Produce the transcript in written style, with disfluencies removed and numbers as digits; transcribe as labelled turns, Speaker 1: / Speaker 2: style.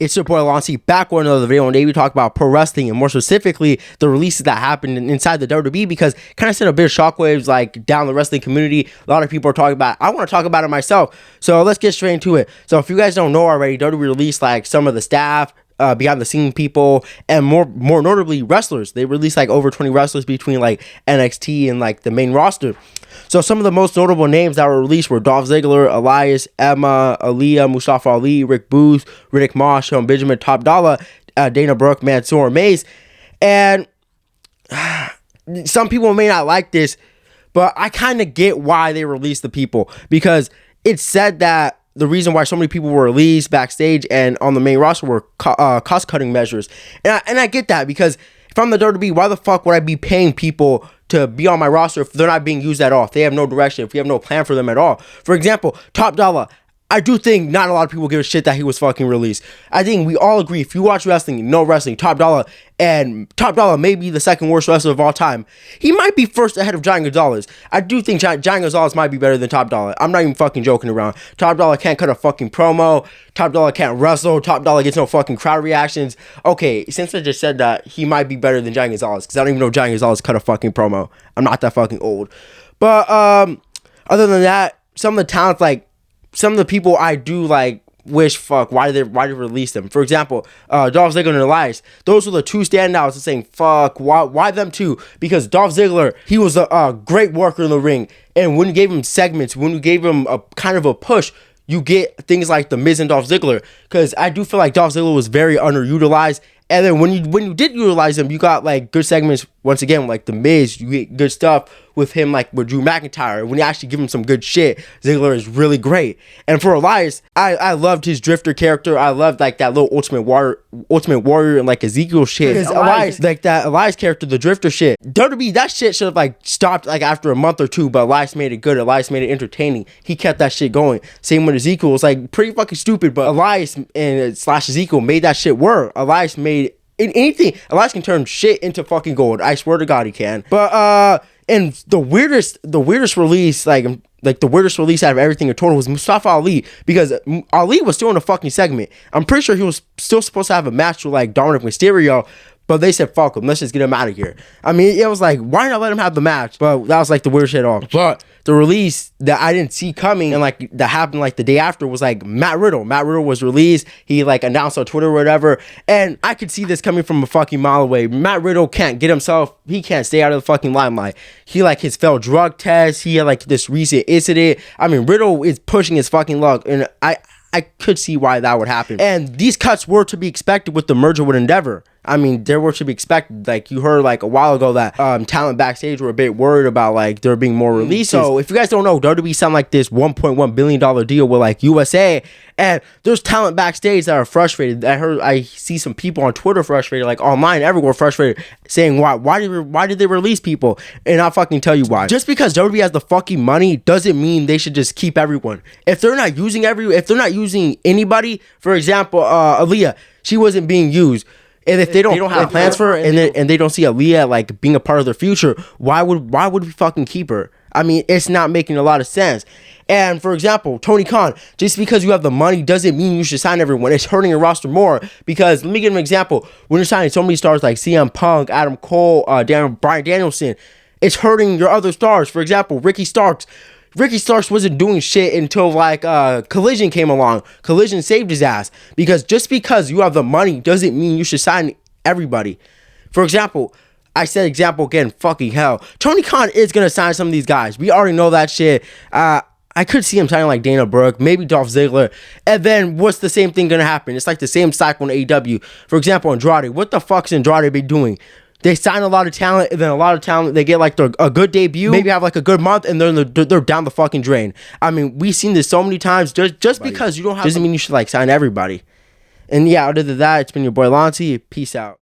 Speaker 1: It's your boy Loncy back with another video, and today we talk about pro wrestling and more specifically the releases that happened inside the WWE, because kind of sent a bit of shockwaves like down the wrestling community. A lot of people are talking about it. I want to talk about it myself, so let's get straight into it. So if you guys don't know already, WWE released like some of the staff, behind the scene people, and more notably wrestlers. They released like over 20 wrestlers between like NXT and like the main roster. So some of the most notable names that were released were Dolph Ziggler, Elias, Emma, Aaliyah, Mustafa Ali, Rick Booth, Riddick Moss, Shelton Benjamin, Top Dollar, Dana Brooke, Mansoor, Maze. And some people may not like this, but I kind of get why they released the people, because it said that the reason why so many people were released backstage and on the main roster were cost-cutting measures. And I get that, because if I'm the WWE, why the fuck would I be paying people to be on my roster if they're not being used at all, if they have no direction, if we have no plan for them at all? For example, Top Dollar. I do think not a lot of people give a shit that he was fucking released. I think we all agree, if you watch wrestling, you know wrestling, Top Dollar may be the second worst wrestler of all time. He might be first ahead of Giant Gonzalez. I do think Giant Gonzalez might be better than Top Dollar. I'm not even fucking joking around. Top Dollar can't cut a fucking promo. Top Dollar can't wrestle. Top Dollar gets no fucking crowd reactions. Okay, since I just said that, he might be better than Giant Gonzalez, because I don't even know Giant Gonzalez cut a fucking promo. I'm not that fucking old. But other than that, some of the talents, like some of the people I do like wish, why did they release them? For example, Dolph Ziggler and Elias. Those were the two standouts of saying, fuck, why them two? Because Dolph Ziggler, he was a great worker in the ring. And when you gave him segments, when you gave him a kind of a push, you get things like The Miz and Dolph Ziggler. Because I do feel like Dolph Ziggler was very underutilized. And then when you did utilize him, you got like good segments once again, like The Miz. You get good stuff with him, like with Drew McIntyre. When you actually give him some good shit, Ziggler is really great. And for Elias, I loved his drifter character. I loved like that little Ultimate Warrior and like Ezekiel shit. Because Elias, like that Elias character, the drifter shit. WWE, that shit should have like stopped like after a month or two, but Elias made it good. Elias made it entertaining. He kept that shit going. Same with Ezekiel. It was like pretty fucking stupid, but Elias and / Ezekiel made that shit work. Elias made anything. Elias can turn shit into fucking gold. I swear to God he can. But and the weirdest release, like the weirdest release out of everything in total was Mustafa Ali, because Ali was still in a fucking segment. I'm pretty sure he was still supposed to have a match with like Dominic Mysterio, but they said fuck him, let's just get him out of here. I mean, it was like, why not let him have the match? But that was like the weirdest shit off. But the release that I didn't see coming and like that happened like the day after was like Matt Riddle. Matt Riddle was released. He like announced on Twitter or whatever, and I could see this coming from a fucking mile away. Matt Riddle can't get himself, he can't stay out of the fucking limelight. He like his failed drug test, he had like this recent incident. I mean, Riddle is pushing his fucking luck, and I could see why that would happen. And these cuts were to be expected with the merger with Endeavor. I mean, they were to be expected. Like, you heard like a while ago that talent backstage were a bit worried about like there being more releases. So if you guys don't know, WWE signed like this $1.1 billion deal with like USA, and there's talent backstage that are frustrated. I see some people on Twitter frustrated, like online, everywhere frustrated, saying why did they release people? And I'll fucking tell you why. Just because WWE has the fucking money doesn't mean they should just keep everyone. If they're not using anybody, for example, Aaliyah, she wasn't being used. And if they don't have plans for her, and they don't see Aaliyah like being a part of their future, why would we fucking keep her? I mean, it's not making a lot of sense. And for example, Tony Khan, just because you have the money doesn't mean you should sign everyone. It's hurting your roster more, because let me give an example. When you're signing so many stars like CM Punk, Adam Cole, Bryan Danielson, it's hurting your other stars. For example, Ricky Starks wasn't doing shit until like Collision came along. Collision saved his ass, because just because you have the money doesn't mean you should sign everybody. For example, I said example again, fucking hell. Tony Khan is going to sign some of these guys. We already know that shit. I could see him signing like Dana Brooke, maybe Dolph Ziggler. And then what's the same thing going to happen? It's like the same cycle in AEW. For example, Andrade. What the fuck's Andrade be doing? They sign a lot of talent, and then a lot of talent, they get like a good debut, maybe have like a good month, and then they're down the fucking drain. I mean, we've seen this so many times. Just because you don't have, doesn't mean you should like sign everybody. And yeah, other than that, it's been your boy Loncy. Peace out.